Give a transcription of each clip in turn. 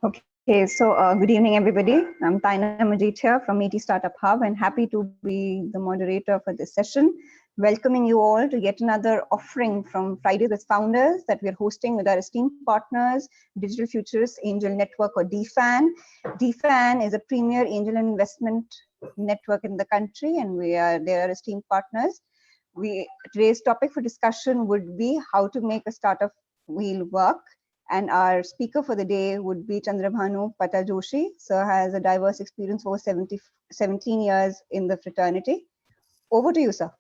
Okay, so good evening, everybody. I'm Taina Majid here from Meaty Startup Hub and happy to be the moderator for this session. Welcoming you all to yet another offering from Fridays with Founders that we're hosting with our esteemed partners, Digital Futures Angel Network or DFAN. DFAN is a premier angel investment network in the country and they are esteemed partners. Today's topic for discussion would be how to make a startup wheel work. And our speaker for the day would be Chandrabhanu Patal Joshi. Sir has a diverse experience over 17 years in the fraternity. Over to you, sir.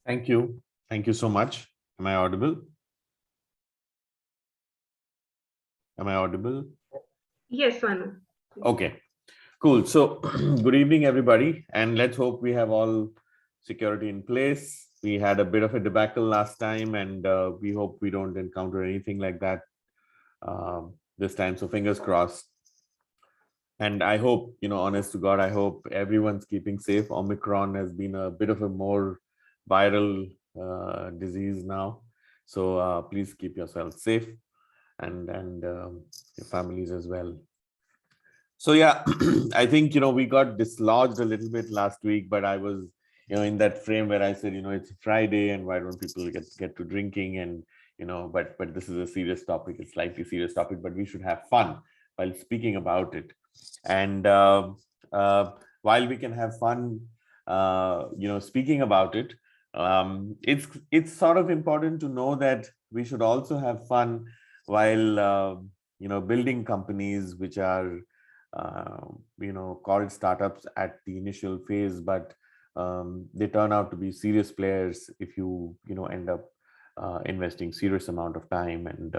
Thank you. Thank you so much. Am I audible? Am I audible? Yes, Swanu. Okay, cool. So good evening, everybody. And let's hope we have all security in place. We had a bit of a debacle last time, and we hope we don't encounter anything like that this time. So fingers crossed. And I hope, honest to God, I hope everyone's keeping safe. Omicron has been a bit of a more viral disease now. So please keep yourself safe and your families as well. So yeah, I think, we got dislodged a little bit last week, but I was, in that frame where I said, it's a Friday and why don't people get to drinking and, but this is a serious topic, it's slightly serious topic, but we should have fun while speaking about it. And while we can have fun, speaking about it, it's sort of important to know that we should also have fun while, building companies which are, called startups at the initial phase, but they turn out to be serious players if you, end up investing serious amount of time and,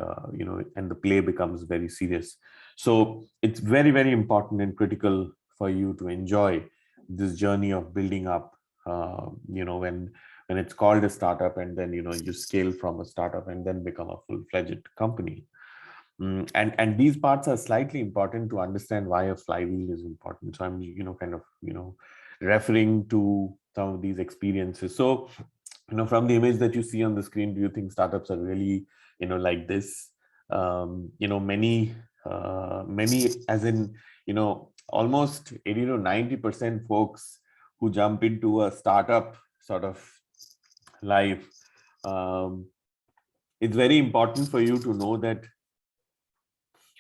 and the play becomes very serious. So it's very, very important and critical for you to enjoy this journey of building up, when it's called a startup and then, you scale from a startup and then become a full-fledged company. And these parts are slightly important to understand why a flywheel is important. So I'm, kind of, referring to some of these experiences. So, from the image that you see on the screen, do you think startups are really, like this? Many, as in, almost 80 to 90% folks who jump into a startup sort of life, it's very important for you to know that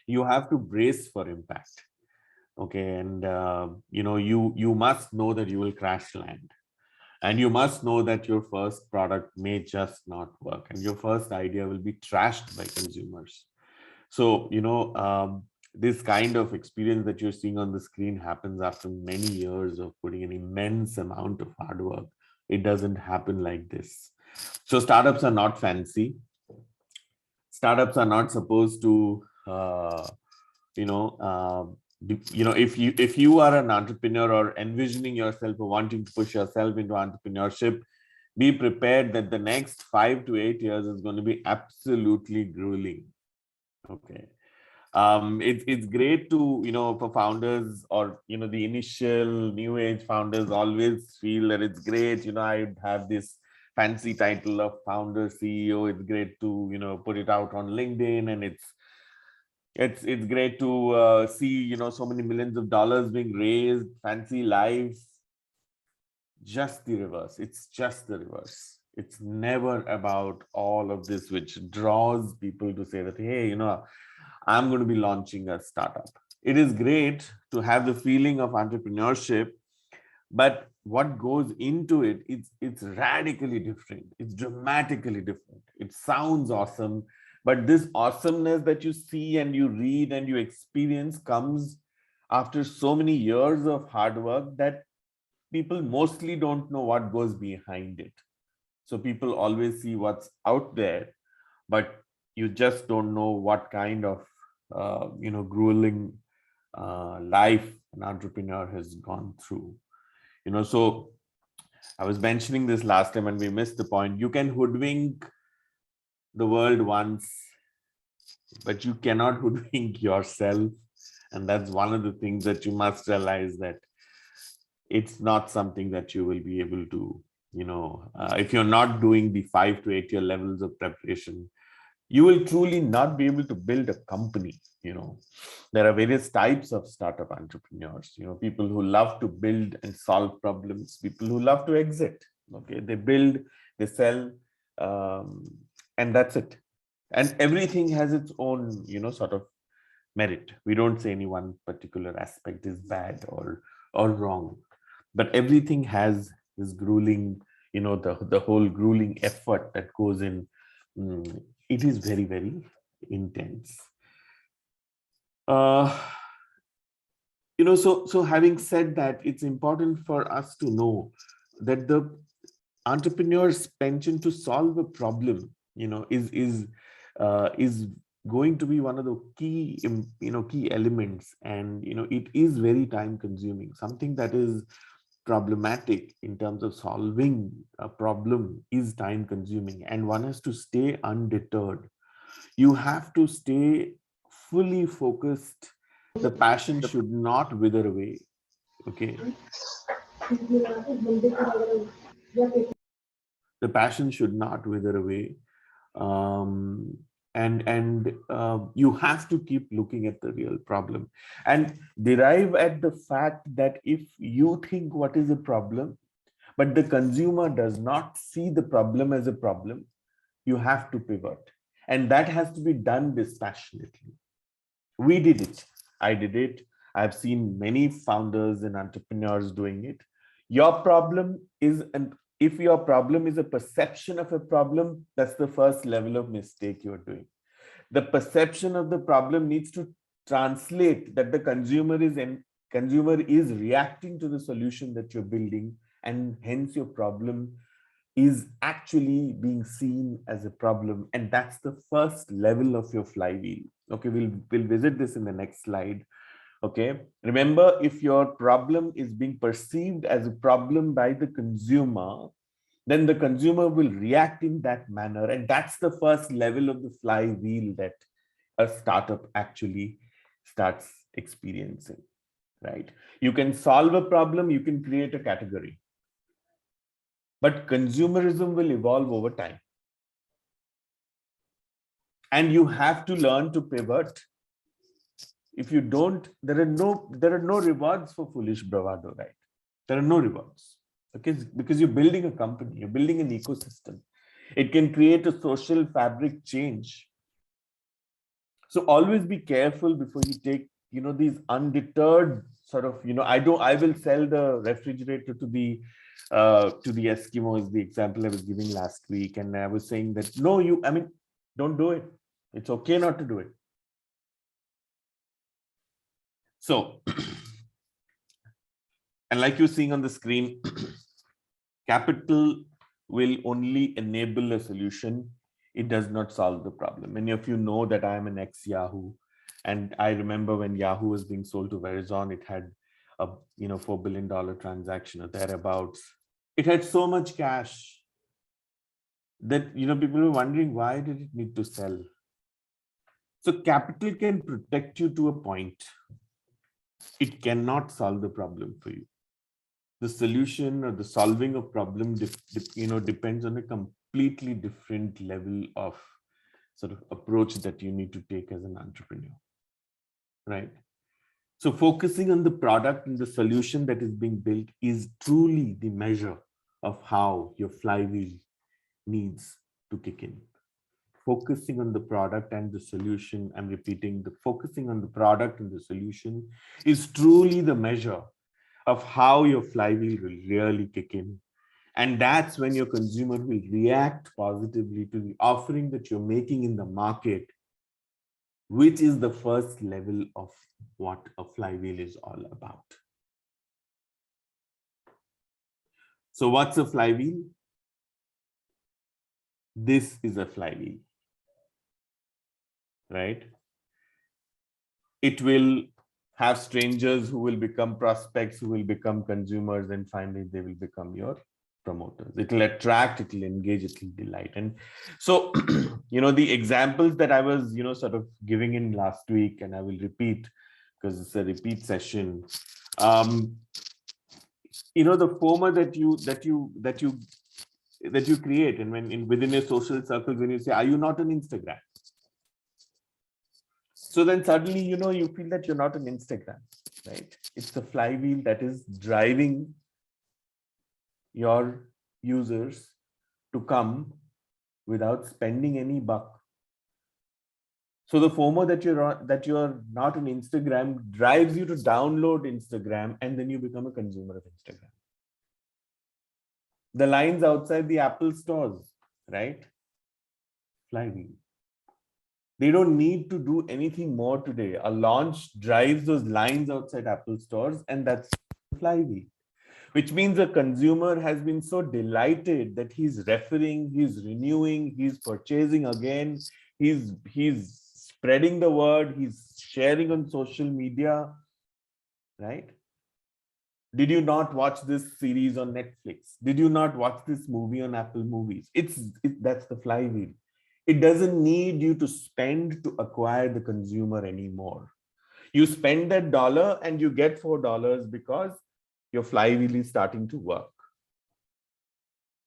you have to brace for impact. Okay, and you must know that you will crash land, and you must know that your first product may just not work, and your first idea will be trashed by consumers. So this kind of experience that you're seeing on the screen happens after many years of putting an immense amount of hard work. It doesn't happen like this. So startups are not fancy. Startups are not supposed to if you are an entrepreneur or envisioning yourself or wanting to push yourself into entrepreneurship, be prepared that the next 5 to 8 years is going to be absolutely grueling. Okay. It's great to, for founders or, the initial new age founders always feel that it's great, I have this fancy title of founder CEO. It's great to, put it out on LinkedIn, and it's great to see, so many millions of dollars being raised, fancy lives. Just the reverse. It's just the reverse. It's never about all of this, which draws people to say that, hey, I'm going to be launching a startup. It is great to have the feeling of entrepreneurship, but what goes into it, it's radically different. It's dramatically different. It sounds awesome, but this awesomeness that you see and you read and you experience comes after so many years of hard work that people mostly don't know what goes behind it. So people always see what's out there, but you just don't know what kind of grueling life an entrepreneur has gone through. So I was mentioning this last time and we missed the point. You can hoodwink the world once, but you cannot hoodwink yourself. And that's one of the things that you must realize, that it's not something that you will be able to, if you're not doing the 5 to 8 year levels of preparation, you will truly not be able to build a company. there are various types of startup entrepreneurs, people who love to build and solve problems, people who love to exit. Okay, they build, they sell, and that's it. And everything has its own, sort of merit. We don't say any one particular aspect is bad or wrong, but everything has this grueling, the whole grueling effort that goes in. It is very, very intense. So having said that, it's important for us to know that the entrepreneur's penchant to solve a problem, is going to be one of the key, key elements. And, it is very time consuming. Something that is problematic in terms of solving a problem is time consuming, and one has to stay undeterred. You have to stay fully focused. The passion should not wither away. Okay. The passion should not wither away. You have to keep looking at the real problem and derive at the fact that if you think what is a problem, but the consumer does not see the problem as a problem, you have to pivot. And that has to be done dispassionately. We did it. I did it. I've seen many founders and entrepreneurs doing it. Your problem is, and if your problem is a perception of a problem, that's the first level of mistake you're doing. The perception of the problem needs to translate that the consumer is reacting to the solution that you're building, and hence your problem is actually being seen as a problem. And that's the first level of your flywheel. Okay, we'll visit this in the next slide. Okay, remember, if your problem is being perceived as a problem by the consumer, then the consumer will react in that manner. And that's the first level of the flywheel that a startup actually starts experiencing, right? You can solve a problem, you can create a category, but consumerism will evolve over time. And you have to learn to pivot. If you don't, there are no rewards for foolish bravado, right? There are no rewards. Okay, because you're building a company, you're building an ecosystem. It can create a social fabric change. So always be careful before you take, these undeterred sort of, I will sell the refrigerator to the Eskimo is the example I was giving last week. And I was saying that, no, don't do it. It's okay not to do it. So, and like you're seeing on the screen, capital will only enable a solution. It does not solve the problem. Many of you know that I am an ex-Yahoo. And I remember when Yahoo was being sold to Verizon, it had a $4 billion transaction or thereabouts. It had so much cash that people were wondering, why did it need to sell? So capital can protect you to a point. It cannot solve the problem for you. The solution or the solving of problem depends on a completely different level of sort of approach that you need to take as an entrepreneur, right? So focusing on the product and the solution that is being built is truly the measure of how your flywheel needs to kick in. Focusing on the product and the solution, I'm repeating, the focusing on the product and the solution is truly the measure of how your flywheel will really kick in. And that's when your consumer will react positively to the offering that you're making in the market, which is the first level of what a flywheel is all about. So what's a flywheel? This is a flywheel, right? It will have strangers who will become prospects, who will become consumers, and finally they will become your promoters. It will attract, it will engage, it will delight. And so, the examples that I was, sort of giving in last week, and I will repeat because it's a repeat session. The FOMO that you create, and within a social circle, when you say, are you not on Instagram? So then suddenly, you feel that you're not on Instagram, right? It's the flywheel that is driving your users to come without spending any buck. So the FOMO that you're not on Instagram drives you to download Instagram, and then you become a consumer of Instagram. The lines outside the Apple stores, right? Flywheel. They don't need to do anything more today. A launch drives those lines outside Apple stores, and that's flywheel. Which means the consumer has been so delighted that he's referring, he's renewing, he's purchasing again, he's spreading the word, he's sharing on social media, right? Did you not watch this series on Netflix? Did you not watch this movie on Apple Movies? That's the flywheel. It doesn't need you to spend to acquire the consumer anymore. You spend that dollar and you get $4 because your flywheel is starting to work.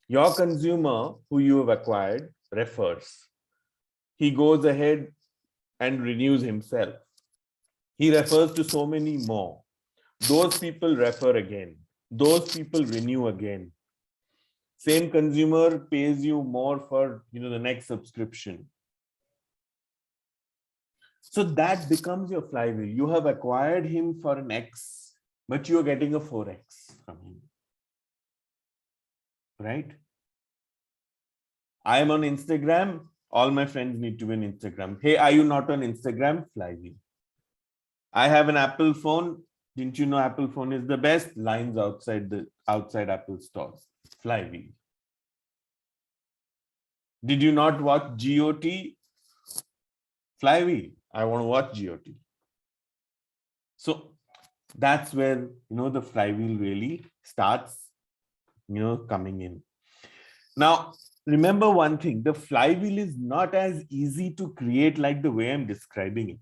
Your consumer who you have acquired refers. He goes ahead and renews himself. He refers to so many more. Those people refer again. Those people renew again. Same consumer pays you more for the next subscription. So that becomes your flywheel. You have acquired him for an X, but you're getting a 4X from him. Right? I am on Instagram. All my friends need to be on Instagram. Hey, are you not on Instagram? Flywheel. I have an Apple phone. Didn't you know Apple phone is the best? Lines outside Apple stores. Flywheel. Did you not watch GOT? Flywheel. I want to watch GOT. So that's where the flywheel really starts coming in. Now remember one thing, the flywheel is not as easy to create like the way I'm describing it.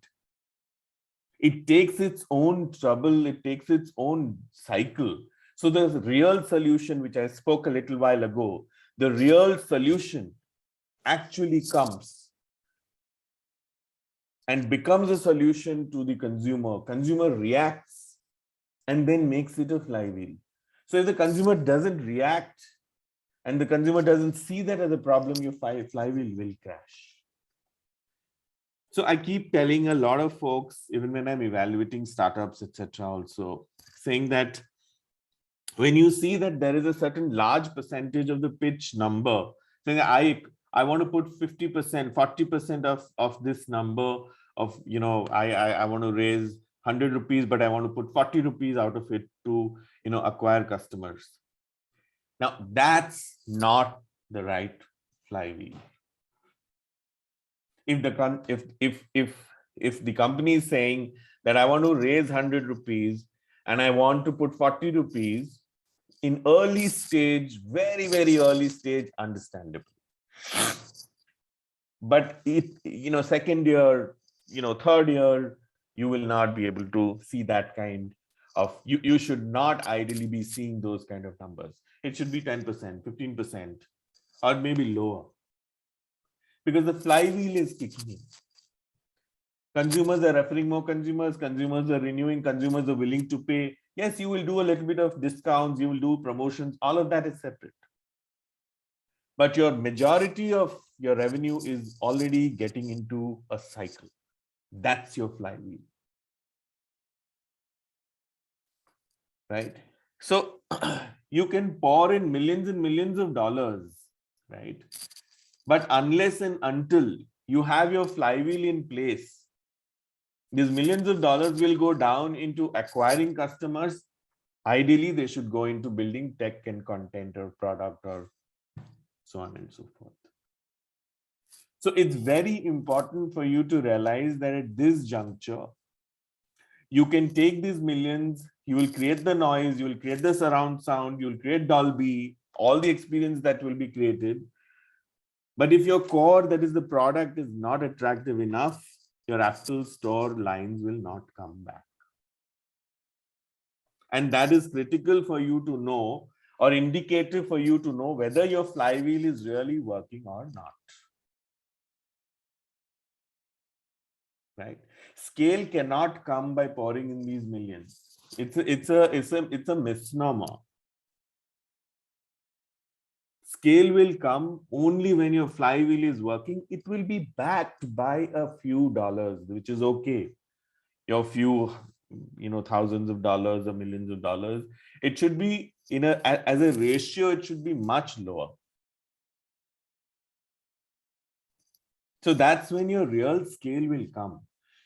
It takes its own trouble, it takes its own cycle. So the real solution, which I spoke a little while ago, the real solution actually comes and becomes a solution to the consumer. Consumer reacts and then makes it a flywheel. So if the consumer doesn't react and the consumer doesn't see that as a problem, your flywheel will crash. So I keep telling a lot of folks, even when I'm evaluating startups, etc., also saying that when you see that there is a certain large percentage of the pitch number, saying I want to put 50%, 40% of this number of, I want to raise 100 rupees, but I want to put 40 rupees out of it to, acquire customers. Now, that's not the right flywheel. If the company is saying that I want to raise 100 rupees and I want to put 40 rupees in early stage, very, very early stage, understandable. But second year, third year, you will not be able to see that kind of, you should not ideally be seeing those kind of numbers. It should be 10%, 15%, or maybe lower. Because the flywheel is kicking in. Consumers are referring more consumers are renewing, consumers are willing to pay. Yes, you will do a little bit of discounts, you will do promotions, all of that is separate. But your majority of your revenue is already getting into a cycle. That's your flywheel. Right? So you can pour in millions and millions of dollars, right? But unless and until you have your flywheel in place, these millions of dollars will go down into acquiring customers. Ideally, they should go into building tech and content or product or so on and so forth. So it's very important for you to realize that at this juncture, you can take these millions, you will create the noise, you will create the surround sound, you will create Dolby, all the experience that will be created. But if your core, that is the product, is not attractive enough, your Apple Store lines will not come back. And that is critical for you to know, or indicative for you to know whether your flywheel is really working or not. Right? Scale cannot come by pouring in these millions. It's a misnomer. Scale will come only when your flywheel is working. It will be backed by a few dollars, which is okay. Your few, thousands of dollars or millions of dollars. It should be as a ratio, it should be much lower. So that's when your real scale will come.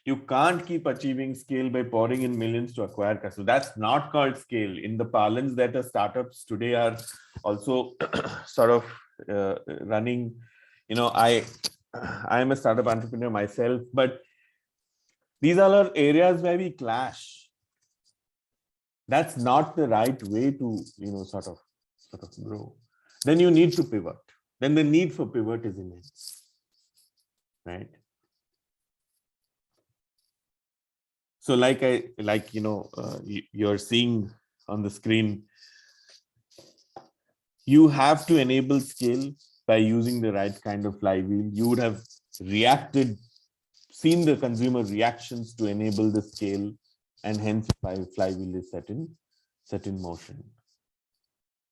You can't keep achieving scale by pouring in millions to acquire customers. That's not called scale. In the parlance that startups today are also sort of running, I am a startup entrepreneur myself, but these are areas where we clash. That's not the right way to, sort of grow. Then you need to pivot. Then the need for pivot is immense, right? So you're seeing on the screen, you have to enable scale by using the right kind of flywheel. You would have seen the consumer reactions to enable the scale, and hence flywheel is set in motion,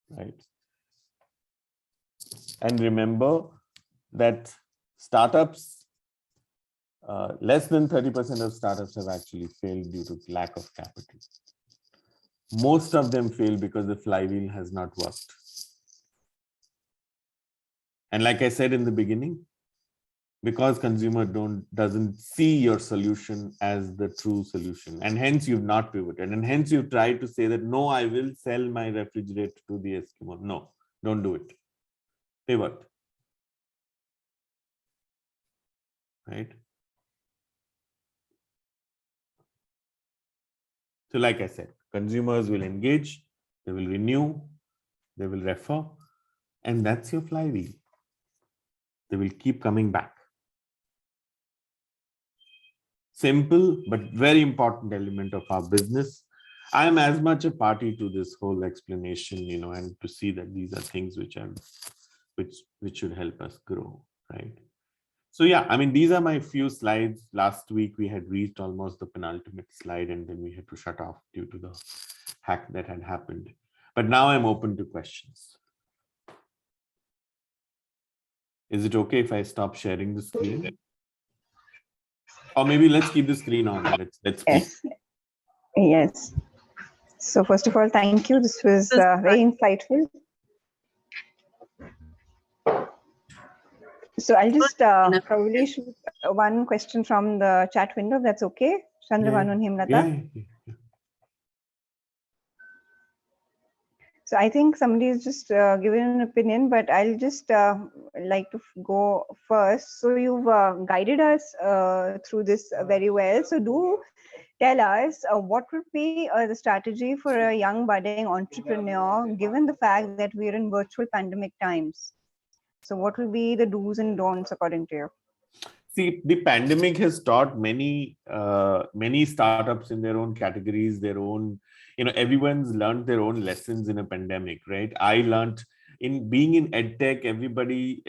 right? And remember that startups, less than 30% of startups have actually failed due to lack of capital. Most of them fail because the flywheel has not worked. And like I said in the beginning, because consumer doesn't see your solution as the true solution, and hence you've not pivoted, and hence you've tried to say that, no, I will sell my refrigerator to the Eskimo. No, don't do it. Pivot. Right? So like I said, consumers will engage, they will renew, they will refer, and that's your flywheel. They will keep coming back. Simple, but very important element of our business. I am as much a party to this whole explanation, and to see that these are things which should help us grow, right? So yeah, I mean, these are my few slides. Last week we had reached almost the penultimate slide, and then we had to shut off due to the hack that had happened. But now I'm open to questions. Is it okay if I stop sharing the screen? Or maybe let's keep the screen on. Let's speak. Yes. So first of all, thank you. This was very insightful. So I'll just probably shoot one question from the chat window, if that's okay. Chandravanu and Himlata. Yeah. So I think somebody has just given an opinion, but I'll just like to go first. So you've guided us through this very well. So do tell us what would be the strategy for a young budding entrepreneur, given the fact that we're in virtual pandemic times? So what will be the do's and don'ts according to you? See, the pandemic has taught many startups in their own categories, their own, everyone's learned their own lessons in a pandemic, right? I learned in being in EdTech, everybody,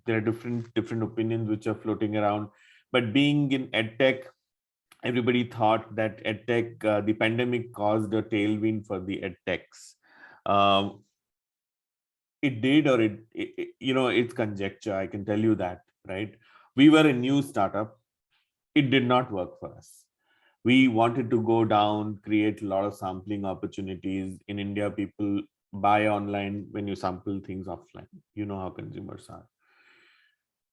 there are different opinions which are floating around, but being in EdTech, everybody thought that EdTech, the pandemic caused a tailwind for the EdTechs. It did, or it's conjecture. I can tell you that, right? We were a new startup. It did not work for us. We wanted to go down, create a lot of sampling opportunities. In India, people buy online when you sample things offline. You know how consumers are.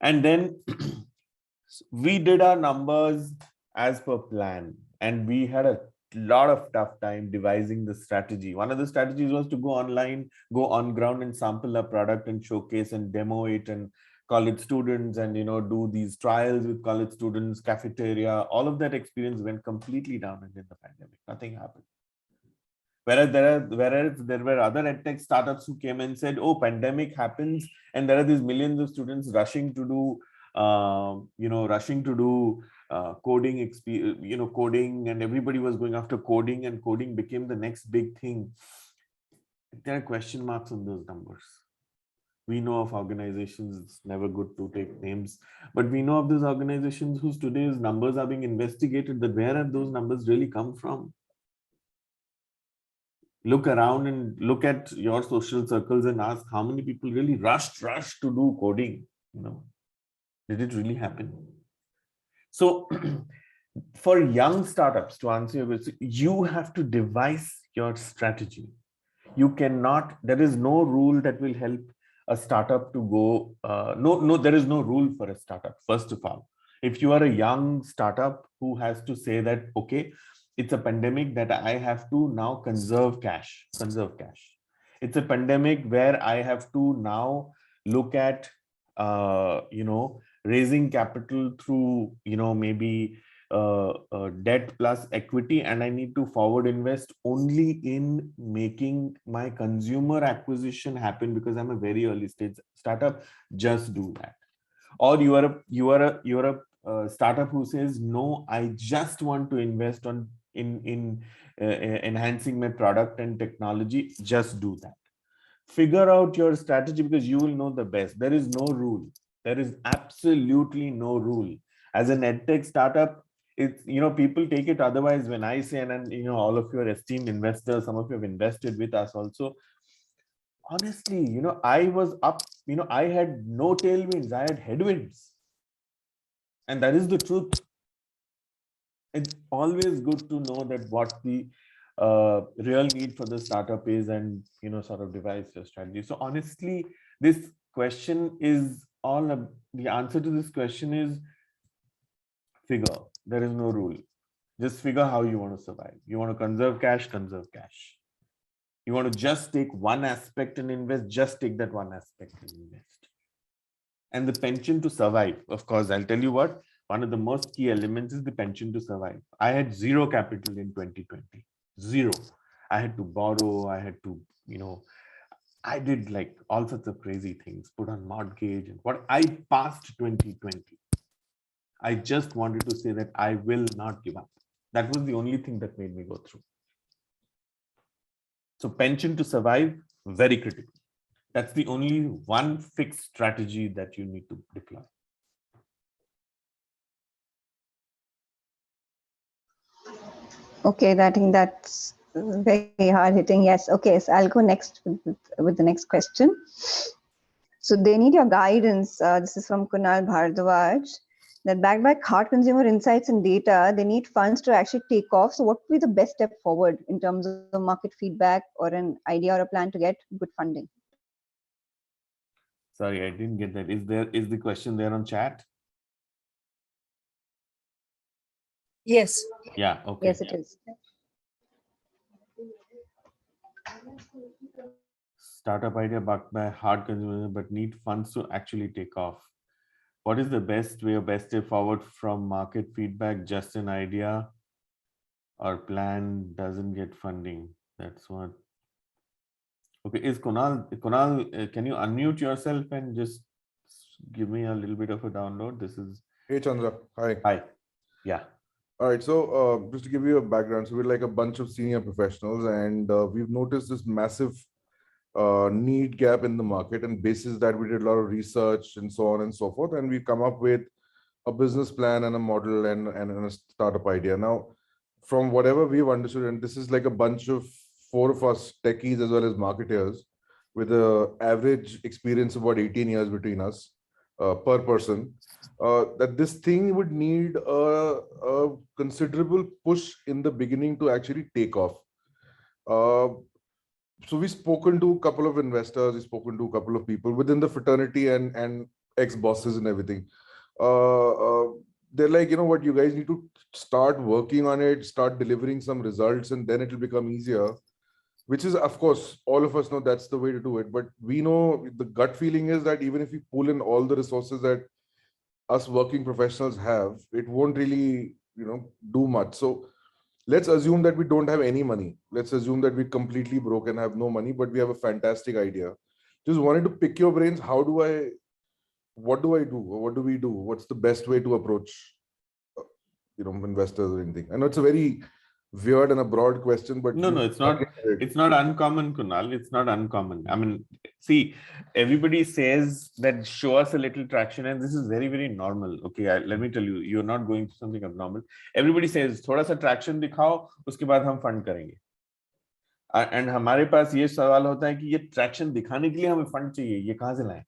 And then we did our numbers as per plan, and we had a lot of tough time devising the strategy. One of the strategies was to go online, go on ground and sample a product and showcase and demo it, and college students, and do these trials with college students, cafeteria. All of that experience went completely down in the pandemic. Nothing happened. Whereas there were other EdTech startups who came and said, oh, pandemic happens, and there are these millions of students rushing to do coding, coding, and everybody was going after coding, and coding became the next big thing. There are question marks on those numbers. We know of organizations, it's never good to take names, but we know of these organizations whose today's numbers are being investigated, that where have those numbers really come from? Look around and look at your social circles and ask how many people really rushed to do coding. Did it really happen? So for young startups, to answer your question, you have to devise your strategy. You cannot, there is no rule that will help a startup to go, there is no rule for a startup, first of all. If you are a young startup who has to say that, okay, it's a pandemic that I have to now conserve cash. It's a pandemic where I have to now look at, raising capital through, maybe debt plus equity, and I need to forward invest only in making my consumer acquisition happen because I'm a very early stage startup. Just do that. Or you are a startup who says, no, I just want to invest in enhancing my product and technology. Just do that. Figure out your strategy because you will know the best. There is no rule. There is absolutely no rule. As an edtech startup, it's, people take it otherwise when I say, and all of your esteemed investors, some of you have invested with us also. Honestly, I was up, I had no tailwinds, I had headwinds. And that is the truth. It's always good to know that what the real need for the startup is, and sort of devise your strategy. So honestly, this question is the answer to this question is figure. There is no rule. Just figure how you want to survive. You want to conserve cash. You want to just take one aspect and invest, just take that one aspect and invest. And the pension to survive, of course, I'll tell you what, one of the most key elements is the pension to survive. I had zero capital in 2020, zero. I had to borrow, I had to, I did like all sorts of crazy things, put on mortgage and what. I passed 2020. I just wanted to say that I will not give up. That was the only thing that made me go through. So pension to survive, very critical. That's the only one fixed strategy that you need to deploy. Okay, I think that's very hard hitting. Yes. Okay, so I'll go next with the next question. So they need your guidance. This is from Kunal Bhardwaj. That backed by hard consumer insights and data, they need funds to actually take off. So what would be the best step forward in terms of market feedback or an idea or a plan to get good funding? Sorry, I didn't get that. Is the question there on chat? Yes. Yeah, okay. Yes, it is. Startup idea backed by hard consumer, but need funds to actually take off. What is the best way or best step forward from market feedback? Just an idea or plan doesn't get funding. That's what. Okay, is Kunal, can you unmute yourself and just give me a little bit of a download? This is. Hey, Chandra. Hi. Hi. Yeah. All right. So just to give you a background, so we're like a bunch of senior professionals, and we've noticed this massive need gap in the market, and basis that we did a lot of research and so on and so forth, and we come up with a business plan and a model and a startup idea. Now, from whatever we've understood, and this is like a bunch of 4 of us techies as well as marketers with an average experience of about 18 years between us per person, that this thing would need a considerable push in the beginning to actually take off. So we've spoken to a couple of investors, we've spoken to a couple of people within the fraternity and ex-bosses and everything. They're like, you know what, you guys need to start working on it, start delivering some results, and then it'll become easier, which is, of course, all of us know that's the way to do it. But we know the gut feeling is that even if we pull in all the resources that us working professionals have, it won't really, do much. So let's assume that we don't have any money. Let's assume that we're completely broke and have no money, but we have a fantastic idea. Just wanted to pick your brains. What do I do? What do we do? What's the best way to approach, investors or anything? I know it's a very weird and a broad question, but no, it's not. It's not uncommon, Kunal. It's not uncommon. I mean, See, everybody says that show us a little traction, and this is very, very normal. Okay, let me tell you, you're not going through something abnormal. Everybody says, थोड़ा सा traction दिखाओ, उसके बाद हम fund करेंगे. And हमारे पास ये सवाल होता है कि ये traction दिखाने के लिए हमें fund चाहिए, ये कहाँ से लाएं,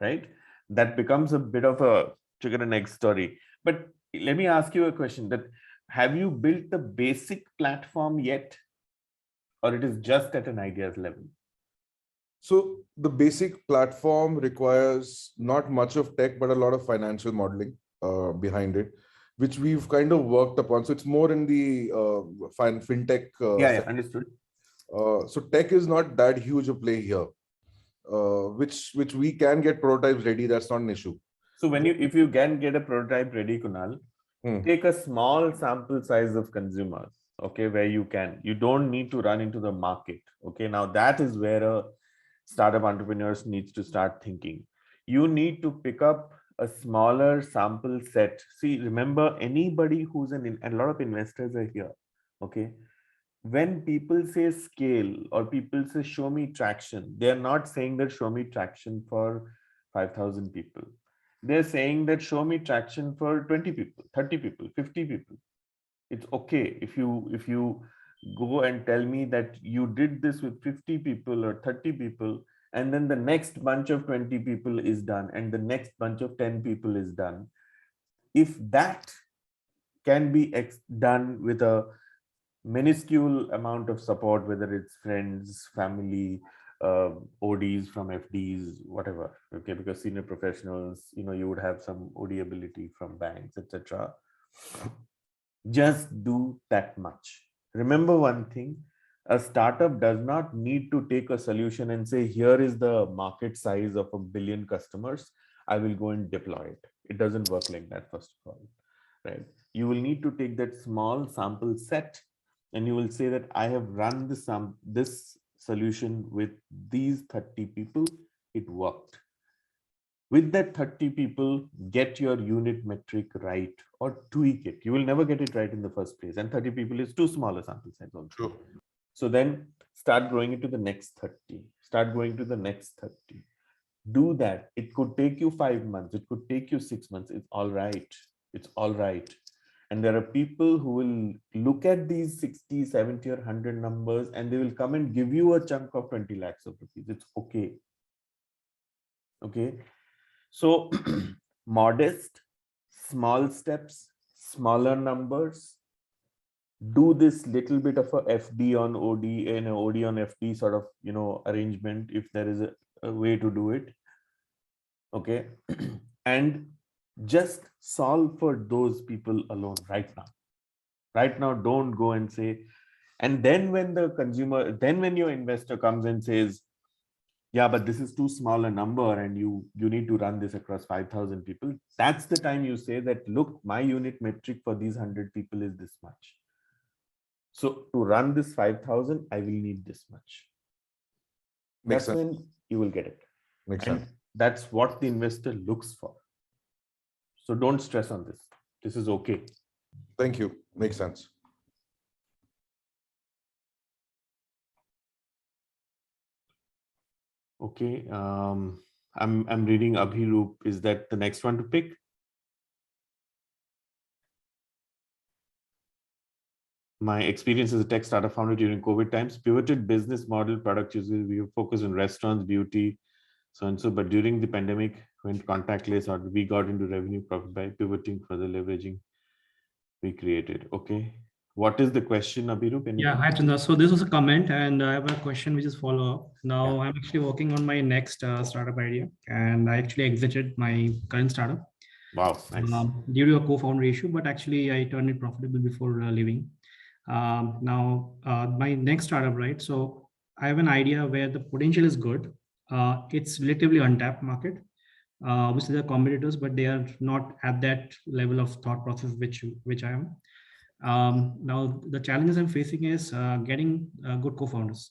right? That becomes a bit of a chicken and egg story. But let me ask you a question: that have you built the basic platform yet, or it is just at an ideas level? So the basic platform requires not much of tech, but a lot of financial modeling behind it, which we've kind of worked upon. So it's more in the fintech. Yeah, understood. So tech is not that huge a play here, which we can get prototypes ready. That's not an issue. So if you can get a prototype ready, Kunal, take a small sample size of consumers, okay, where you don't need to run into the market. Okay, now that is where a startup entrepreneurs needs to start thinking. You need to pick up a smaller sample set. See, remember, anybody who's a lot of investors are here. Okay, when people say scale or people say show me traction, they're not saying that show me traction for 5,000 people. They're saying that show me traction for 20 people, 30 people, 50 people. It's okay if you go and tell me that you did this with 50 people or 30 people, and then the next bunch of 20 people is done and the next bunch of 10 people is done. If that can be done with a minuscule amount of support, whether it's friends, family, ODs from FDs, whatever, okay, because senior professionals, you would have some OD ability from banks, etc. Just do that much. Remember one thing, a startup does not need to take a solution and say, here is the market size of 1 billion customers, I will go and deploy it. It doesn't work like that, first of all, right? You will need to take that small sample set and you will say that I have run this solution with these 30 people, it worked. With that 30 people, get your unit metric right or tweak it. You will never get it right in the first place. And 30 people is too small a sample size also. Sure. So then start growing it to the next 30. Start going to the next 30. Do that. It could take you 5 months. It could take you 6 months. It's all right. It's all right. And there are people who will look at these 60, 70 or 100 numbers and they will come and give you a chunk of 20 lakhs of rupees. It's okay. Okay. So modest, small steps, smaller numbers. Do this little bit of a FD on OD and an OD on FD sort of, arrangement if there is a way to do it. Okay. And just solve for those people alone right now. Right now, don't go and say, and then when when your investor comes and says, yeah, but this is too small a number and you need to run this across 5,000 people. That's the time you say that, look, my unit metric for these 100 people is this much. So to run this 5,000, I will need this much. Makes That's sense. when you will get it. Makes And sense. that's what the investor looks for. So don't stress on this. This is okay. Thank you. Makes sense. Okay. I'm reading Abhiroop. Is that the next one to pick? My experience as a tech startup founder during COVID times, pivoted business model, product users, we focus on restaurants, beauty, so and so. But during the pandemic, went contactless, or we got into revenue profit by pivoting, further leveraging, we created. Okay. What is the question, Abhiroop? Yeah, hi Chandra. So this was a comment and I have a question which is follow-up. Now Yeah. I'm actually working on my next startup idea and I actually exited my current startup. Wow, nice. Due to a co-founder issue, but actually I turned it profitable before leaving. Now my next startup, right? So I have an idea where the potential is good. It's relatively untapped market. Obviously there are competitors, but they are not at that level of thought process which I am. Now the challenges I'm facing is getting good co-founders,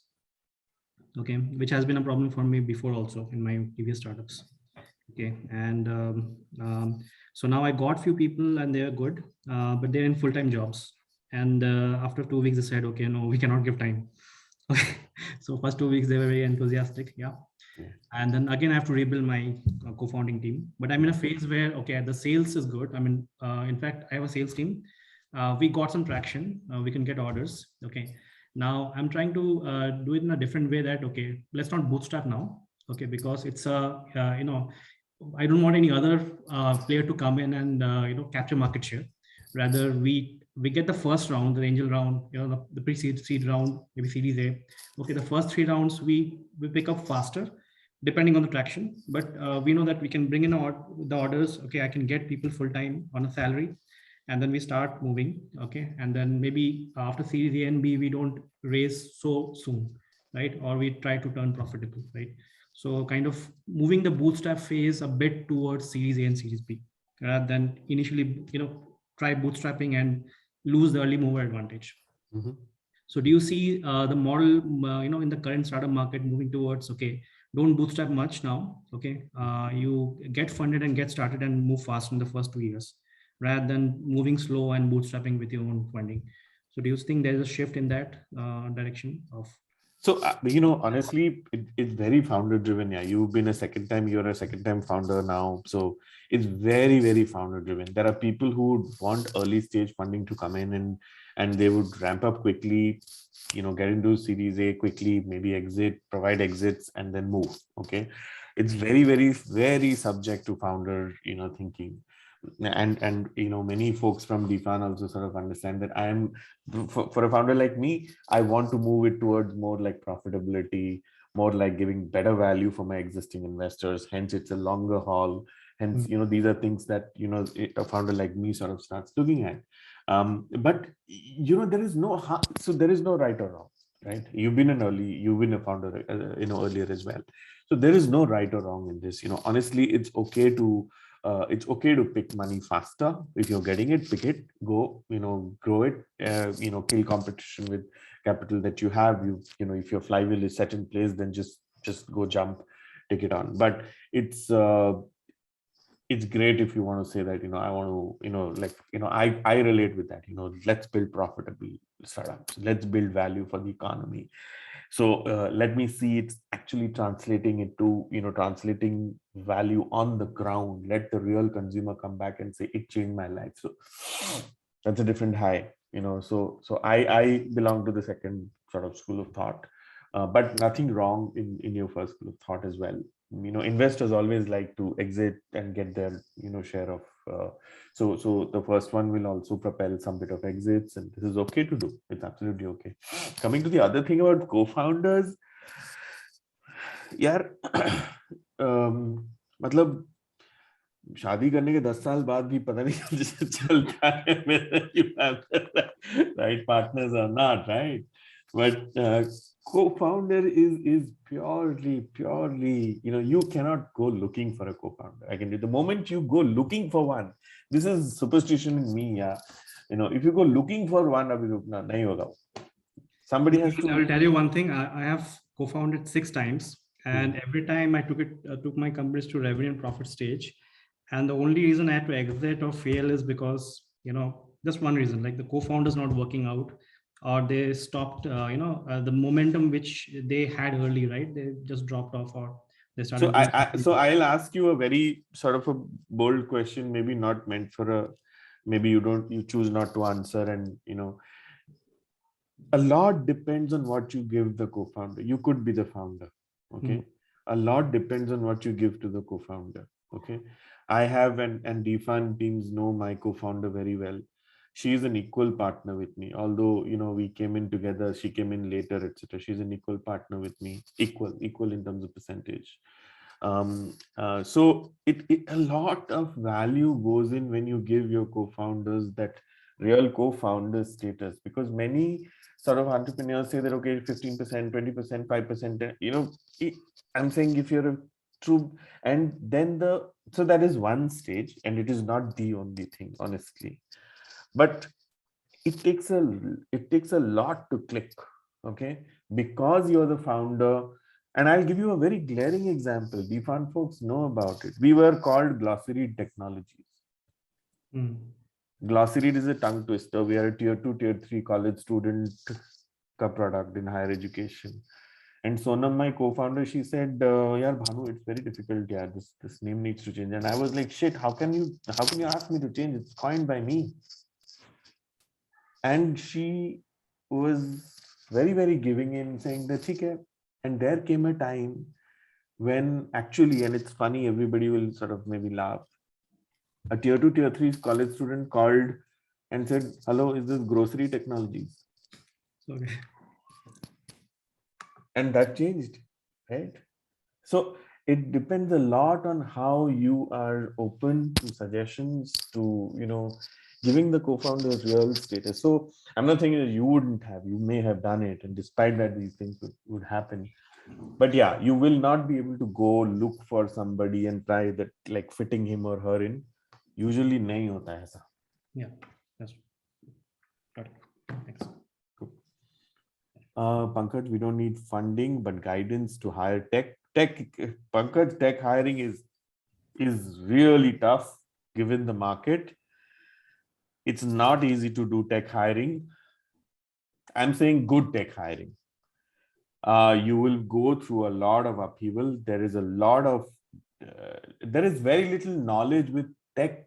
okay, which has been a problem for me before also in my previous startups. Okay, and so now I got few people and they are good, but they're in full-time jobs. And after 2 weeks, they said, okay, no, we cannot give time. Okay, So first 2 weeks, they were very enthusiastic. Yeah. Yeah. And then again, I have to rebuild my co-founding team. But I'm in a phase where, okay, the sales is good. I mean, in fact, I have a sales team. We got some traction. We can get orders. Okay. Now I'm trying to do it in a different way that, okay, let's not bootstrap now. Okay. Because it's a, I don't want any other player to come in and, capture market share. Rather, we get the first round, the angel round, the pre-seed, seed round, maybe Series A. Okay. The first 3 rounds, we pick up faster, depending on the traction, but we know that we can bring in the orders. Okay, I can get people full-time on a salary, and then we start moving. Okay, and then maybe after Series A and B, we don't raise so soon, right? Or we try to turn profitable, right? So kind of moving the bootstrap phase a bit towards Series A and Series B, rather than initially, try bootstrapping and lose the early mover advantage. Mm-hmm. So do you see the model, in the current startup market moving towards, okay, don't bootstrap much now, okay? You get funded and get started and move fast in the first 2 years, rather than moving slow and bootstrapping with your own funding. So do you think there's a shift in that direction of? So, honestly, it's very founder driven. Yeah, you're a second time founder now. So it's very, very founder driven. There are people who want early stage funding to come in and they would ramp up quickly, get into Series A quickly, maybe exit, provide exits, and then move. Okay. It's very, very, very subject to founder, thinking. And many folks from DFAN also sort of understand that I am, for a founder like me, I want to move it towards more like profitability, more like giving better value for my existing investors. Hence, it's a longer haul. Hence, these are things that a founder like me sort of starts looking at. But there is no right or wrong, right? You've been a founder, earlier as well. So there is no right or wrong in this. Honestly, it's okay to pick money faster. If you're getting it, pick it, go, grow it, kill competition with capital that you have. If your flywheel is set in place, then just go jump, take it on. But it's great if you want to say that, I want to, I relate with that, let's build profitable startups. Let's build value for the economy. So let me see it's actually translating value on the ground. Let the real consumer come back and say it changed my life. So that's a different high, so I belong to the second sort of school of thought, but nothing wrong in your first school of thought as well. Investors always like to exit and get their share of so the first one will also propel some bit of exits, and this is okay to do. It's absolutely okay. Coming to the other thing about co-founders, यार मतलब शादी करने के 10 साल बाद भी पता नहीं चलता है you have the right partners or not, right? But co-founder is purely, you cannot go looking for a co-founder. I can do the moment you go looking for one. This is superstition in me, yeah. If you go looking for one, abhi rukna nahi hoga. Somebody has to. I will tell you one thing. I have co-founded 6 times, and every time I took my companies to revenue and profit stage. And the only reason I had to exit or fail is because, just one reason, like the co-founders not working out, or they stopped, the momentum which they had early, right? They just dropped off, or they started. So I'll ask you a very sort of a bold question, maybe not meant for maybe you choose not to answer, and a lot depends on what you give the co-founder. You could be the founder, okay? A lot depends on what you give to the co-founder, okay? I have, and DFAN teams know my co-founder very well. She is an equal partner with me. Although, we came in together, she came in later, etc. She's an equal partner with me, equal in terms of percentage. So a lot of value goes in when you give your co-founders that real co-founder status, because many sort of entrepreneurs say that, okay, 15%, 20%, 5%, I'm saying if you're a true, and then so that is one stage, and it is not the only thing, honestly. But it takes a lot to click, okay? Because you're the founder. And I'll give you a very glaring example. DFAN folks know about it. We were called Glossary Technologies. Glossary is a tongue twister. We are a tier 2, tier 3 college student product in higher education. And Sonam, my co-founder, she said, "Yaar Bhanu, it's very difficult. Yeah, this name needs to change." And I was like, "Shit, how can you ask me to change? It's coined by me." And she was very, very giving in, saying that, "Okay." And there came a time when actually, and it's funny, everybody will sort of maybe laugh. A tier 2, tier 3 college student called and said, "Hello, is this Grocery Technologies?" Okay. And that changed, right? So it depends a lot on how you are open to suggestions, to, giving the co-founders real status. So I'm not saying that you wouldn't have, you may have done it, and despite that, these things would happen. But yeah, you will not be able to go look for somebody and try that, like fitting him or her in. Usually nahi hota hai aisa. Yeah, that's got it. Thanks. Pankaj, we don't need funding, but guidance to hire tech. Pankaj, tech hiring is really tough given the market. It's not easy to do tech hiring. I'm saying good tech hiring. You will go through a lot of upheaval. There is very little knowledge with tech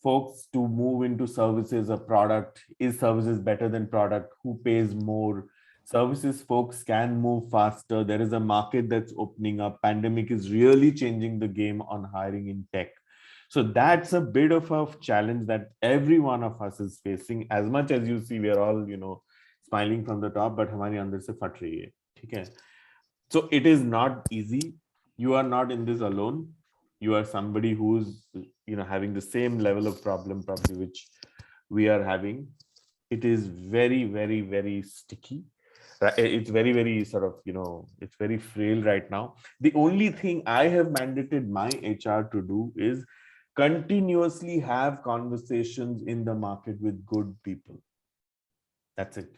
folks to move into services or product. Is services better than product? Who pays more? Services folks can move faster. There is a market that's opening up. Pandemic is really changing the game on hiring in tech. So that's a bit of a challenge that every one of us is facing. As much as you see, we are all, smiling from the top, but hamari andar se fat rahi hai. Okay? So it is not easy. You are not in this alone. You are somebody who's, having the same level of problem probably which we are having. It is very, very, very sticky. It's very, very sort of, it's very frail right now. The only thing I have mandated my HR to do is continuously have conversations in the market with good people. That's it.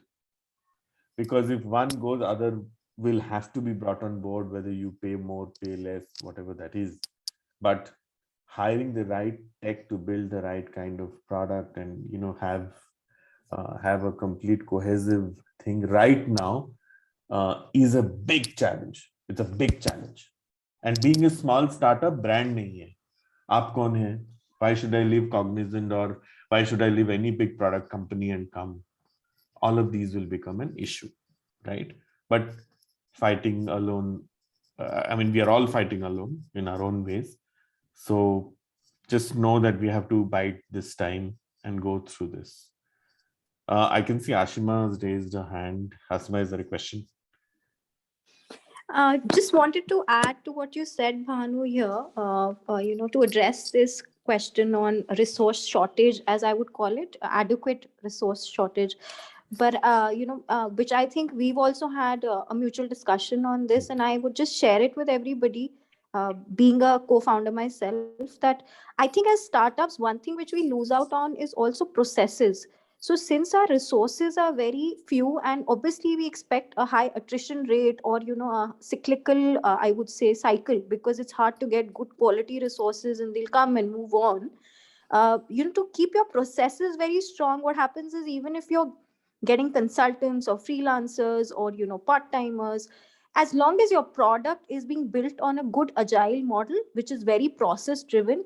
Because if one goes, other will have to be brought on board, whether you pay more, pay less, whatever that is. But hiring the right tech to build the right kind of product and, have a complete cohesive thing right now is a big challenge. It's a big challenge. And being a small startup, brand nahi hai. Aap kaun hai? Why should I leave Cognizant, or why should I leave any big product company and come? All of these will become an issue, right? But fighting alone, we are all fighting alone in our own ways. So just know that we have to bide this time and go through this. I can see Ashima has raised a hand. Ashima, is there a question? Just wanted to add to what you said, Bhanu, here, to address this question on resource shortage, as I would call it, adequate resource shortage. But, which I think we've also had a mutual discussion on this, and I would just share it with everybody, being a co-founder myself, that I think as startups, one thing which we lose out on is also processes. So since our resources are very few, and obviously we expect a high attrition rate, or, a cyclical, I would say, cycle, because it's hard to get good quality resources and they'll come and move on. To keep your processes very strong, what happens is, even if you're getting consultants or freelancers or, part-timers, as long as your product is being built on a good agile model, which is very process driven,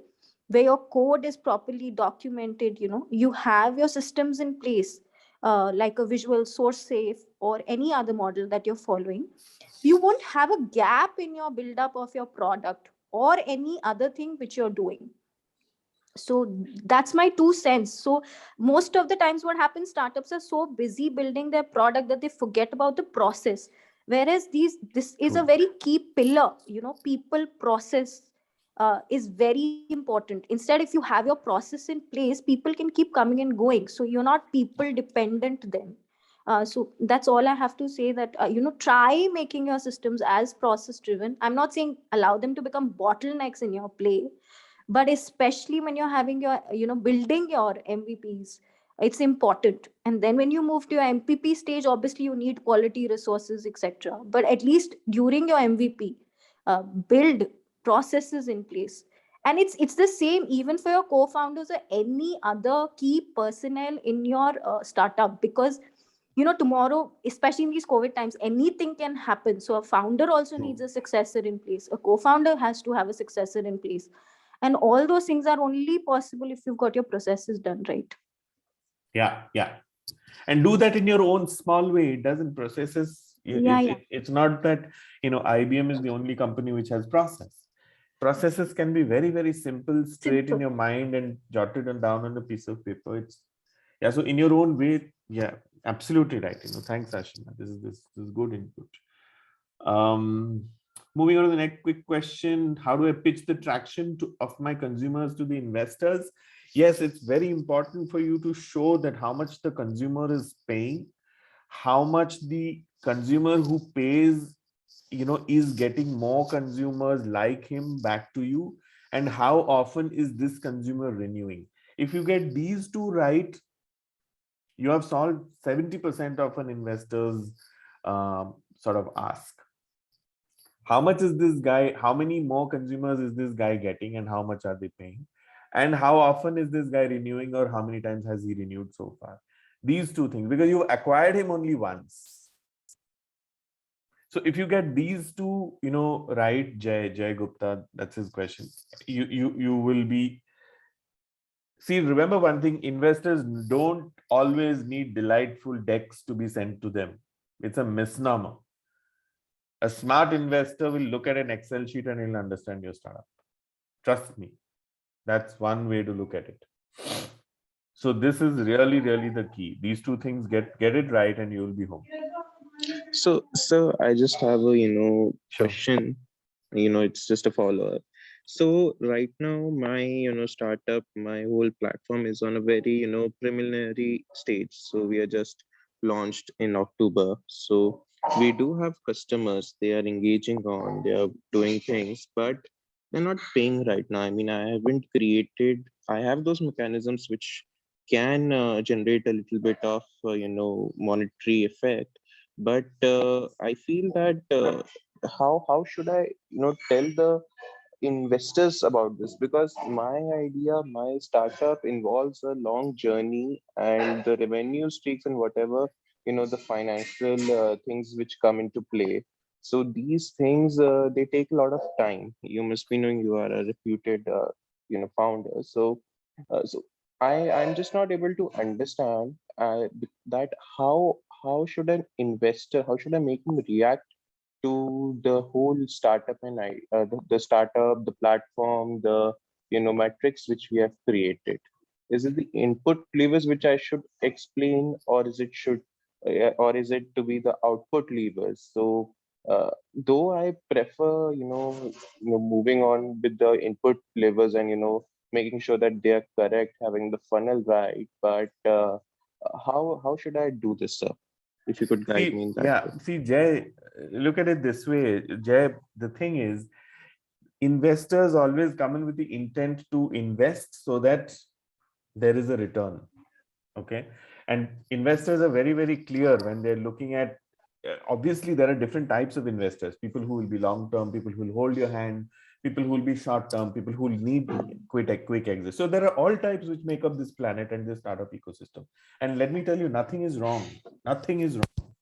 where your code is properly documented, you have your systems in place, like a Visual Source Safe or any other model that you're following, you won't have a gap in your build-up of your product or any other thing which you're doing. So that's my 2 cents. So most of the times what happens, startups are so busy building their product that they forget about the process. Whereas this is a very key pillar, people, process is very important. Instead, if you have your process in place, people can keep coming and going. So you're not people dependent then. So that's all I have to say, that, try making your systems as process driven. I'm not saying allow them to become bottlenecks in your play, but especially when you're having your, building your MVPs, it's important. And then when you move to your MPP stage, obviously you need quality resources, etc. But at least during your MVP, build processes in place. And it's the same even for your co-founders or any other key personnel in your startup, because you know, tomorrow, especially in these COVID times, anything can happen. So a founder also True. needs a successor in place. A co-founder has to have a successor in place. And all those things are only possible if you've got your processes done right. Yeah, yeah. And do that in your own small way. It doesn't processes. It's not that, you know, IBM is the only company which has process. Processes can be very, very simple, straight in your mind and jotted down on a piece of paper. It's, yeah. So in your own way, yeah, absolutely right. You know, thanks, Ashima. This is good input. Moving on to the next quick question: how do I pitch the traction of my consumers to the investors? Yes, it's very important for you to show that how much the consumer is paying, how much the consumer who pays, you know, is getting more consumers like him back to you, and how often is this consumer renewing. If you get these two right, you have solved 70% of an investor's sort of ask. How much is this guy, how many more consumers is this guy getting, and how much are they paying, and how often is this guy renewing, or how many times has he renewed so far? These two things, because you acquired him only once. So if you get these two, you know, right, Jay Gupta, that's his question, you will be. See, remember one thing: investors don't always need delightful decks to be sent to them. It's a misnomer. A smart investor will look at an Excel sheet and he'll understand your startup. Trust me. That's one way to look at it. So this is really, really the key. These two things, get it right and you will be home. So I just have a, Sure. question, it's just a follow-up. So right now, my, startup, my whole platform is on a very, preliminary stage. So we are just launched in October. So we do have customers, they are engaging on, they are doing things, but they're not paying right now. I mean, I have those mechanisms which can generate a little bit of, monetary effect. But I feel that how should I, tell the investors about this, because my idea, my startup involves a long journey, and the revenue streaks and whatever, the financial things which come into play. So these things, they take a lot of time. You must be knowing, you are a reputed founder. So I'm just not able to understand that how should an investor, how should I make him react to the whole startup, and the startup, the platform, the metrics which we have created. Is it the input levers which I should explain, or or is it to be the output levers? So though I prefer moving on with the input levers, and making sure that they are correct, having the funnel right, but how should I do this, sir? If you could guide me in that way. See, Jay, look at it this way. Jay, the thing is, investors always come in with the intent to invest so that there is a return. Okay. And investors are very, very clear when they're looking at, obviously, there are different types of investors: people who will be long term, people who will hold your hand, people who will be short term, people who will need quick exit. So there are all types which make up this planet and this startup ecosystem. And let me tell you, nothing is wrong. Nothing is wrong.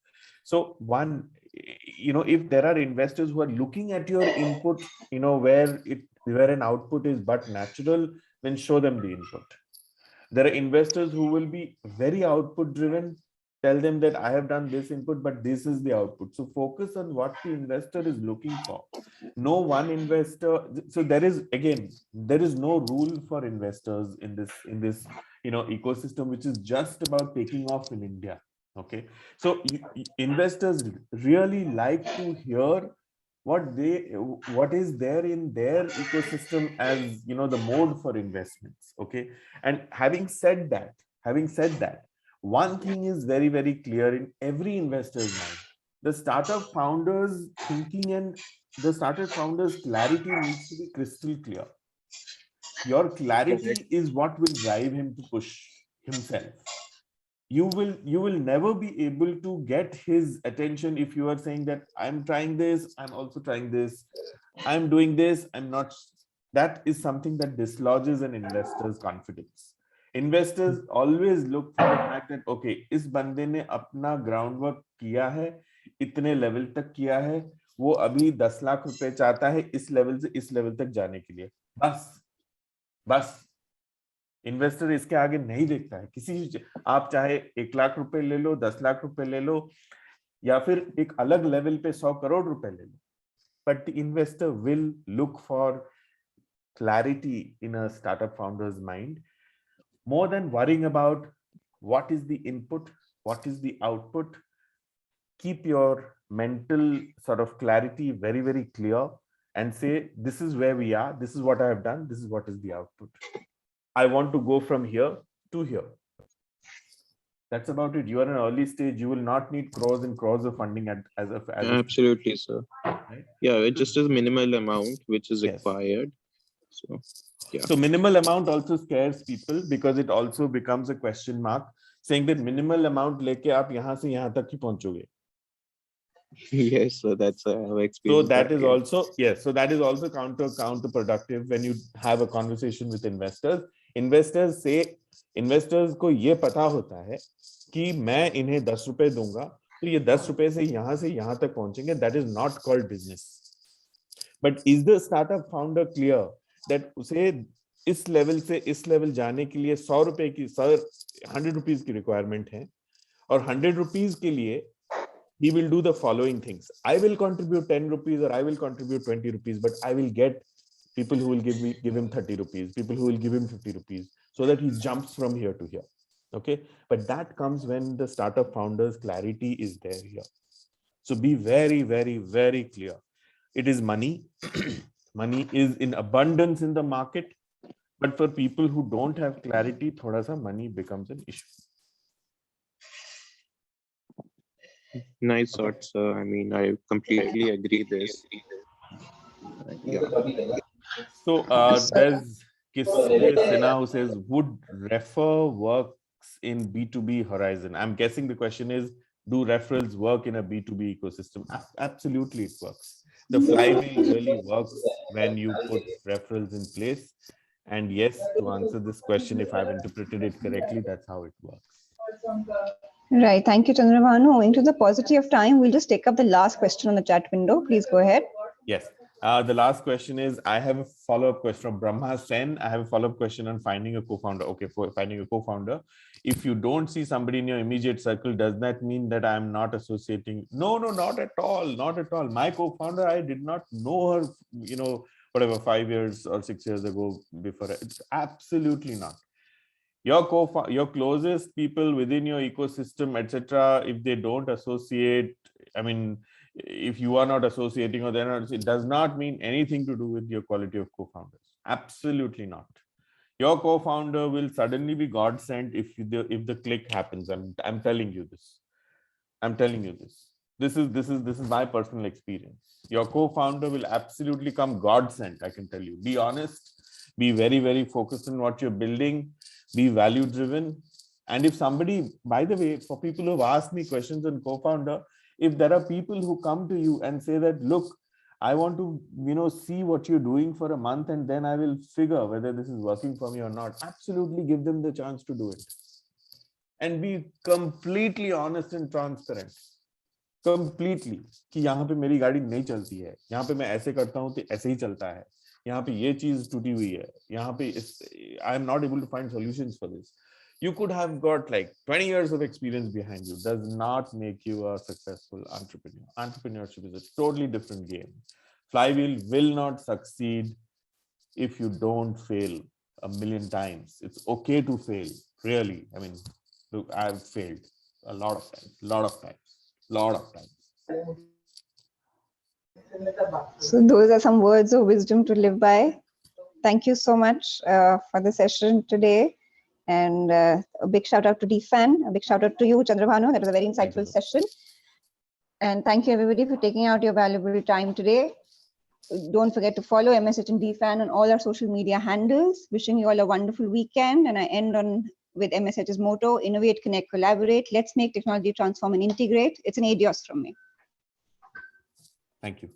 So one, if there are investors who are looking at your input, where an output is but natural, then show them the input. There are investors who will be very output driven. Tell them that I have done this input, but this is the output. So focus on what the investor is looking for. No one investor. So there is no rule for investors in this ecosystem, which is just about taking off in India. Okay. So investors really like to hear what is there in their ecosystem as the mode for investments. Okay. And having said that, one thing is very, very clear in every investor's mind: the startup founders thinking and the startup founders clarity needs to be crystal clear. Your clarity is what will drive him to push himself. You will never be able to get his attention if you are saying that I'm trying this, I'm also trying this, I'm doing this, I'm not. That is something that dislodges an investor's confidence. Investors always look for the fact that okay, इस बंदे ने अपना groundwork किया है, इतने level तक किया है, वो अभी 10 लाख रुपए चाहता है इस level से इस level तक जाने के लिए, बस इन्वेस्टर इसके आगे नहीं देखता है। किसी आप चाहे 1 लाख रुपए ले लो, 10 लाख रुपए ले लो, या फिर एक अलग लेवल पे 100 करोड़ रुपए ले लो, but the investor will look for clarity in a startup founder's mind more than worrying about what is the input, what is the output. Keep your mental sort of clarity very, very clear and say, this is where we are, this is what I have done, this is what is the output. I want to go from here to here. That's about it. You are in an early stage. You will not need crores and crores of funding Absolutely, sir. Right? Yeah, it just is minimal amount which is Yes. required. So yeah. So minimal amount also scares people because it also becomes a question mark, saying that minimal amount leke aap yahan se yahan tak hi pahunchoge. Yes, so that's our So experience. that is also, yes, so that is also counterproductive when you have a conversation with investors. Investors को ये पता होता है कि मैं इन्हें 10 रुपए दूंगा तो ये 10 रुपए से यहाँ तक पहुंचेंगे. That is not called business. But is the startup founder clear that उसे इस लेवल से इस लेवल जाने के लिए 100 रुपए की 100 रुपीस की रिक्वायरमेंट है और 100 रुपीस के लिए he will do the following things. I will contribute 10 rupees or I will contribute 20 rupees, but I will get people who will give him 30 rupees, people who will give him 50 rupees, so that he jumps from here to here. Okay, but that comes when the startup founders' clarity is there here. So be very, very, very clear. It is money. Money is in abundance in the market, but for people who don't have clarity, thoda sa money becomes an issue. Nice thoughts. I mean, I completely agree this. Yeah. So there's Kisve Sinha who says, would refer works in B2B horizon? I'm guessing the question is, do referrals work in a B2B ecosystem? Absolutely, it works. The flywheel really works when you put referrals in place. And yes, to answer this question, if I've interpreted it correctly, that's how it works. Right. Thank you, Chandrabhanu. Owing to the paucity of time, we'll just take up the last question on the chat window. Please go ahead. Yes. The last question is, I have a follow-up question from Brahma Sen. I have a follow-up question on finding a co-founder. Okay, for finding a co-founder. If you don't see somebody in your immediate circle, does that mean that I'm not associating? No, not at all. Not at all. My co-founder, I did not know her, whatever, 5 years or 6 years ago before. It's absolutely not. Your closest people within your ecosystem, etc., if they don't associate, I mean, if you are not associating or they're not, it does not mean anything to do with your quality of co-founders. Absolutely not. Your co-founder will suddenly be God sent if the click happens. I'm telling you this. I'm telling you this. This is my personal experience. Your co-founder will absolutely come God sent. I can tell you. Be honest. Be very, very focused on what you're building. Be value driven. And if somebody, by the way, for people who've asked me questions on co-founder, if there are people who come to you and say that, look, I want to, see what you're doing for a month and then I will figure whether this is working for me or not. Absolutely give them the chance to do it. And be completely honest and transparent. Completely. कि यहाँ पे मेरी गाड़ी नहीं चलती है. यहाँ पे मैं ऐसे करता हूँ तो ऐसे ही चलता है. यहाँ पे ये चीज टूटी हुई है. यहाँ पे I am not able to find solutions for this. You could have got like 20 years of experience behind you. Does not make you a successful entrepreneur. Entrepreneurship is a totally different game. Flywheel will not succeed if you don't fail 1,000,000 times. It's okay to fail, really. I mean, look, I've failed a lot of times. So those are some words of wisdom to live by. Thank you so much for the session today. And a big shout out to DFAN, a big shout out to you, Chandrabhanu. That was a very insightful session. And thank you everybody for taking out your valuable time today. Don't forget to follow MSH and DFAN on all our social media handles. Wishing you all a wonderful weekend. And I end with MSH's motto, innovate, connect, collaborate. Let's make technology transform and integrate. It's an adios from me. Thank you.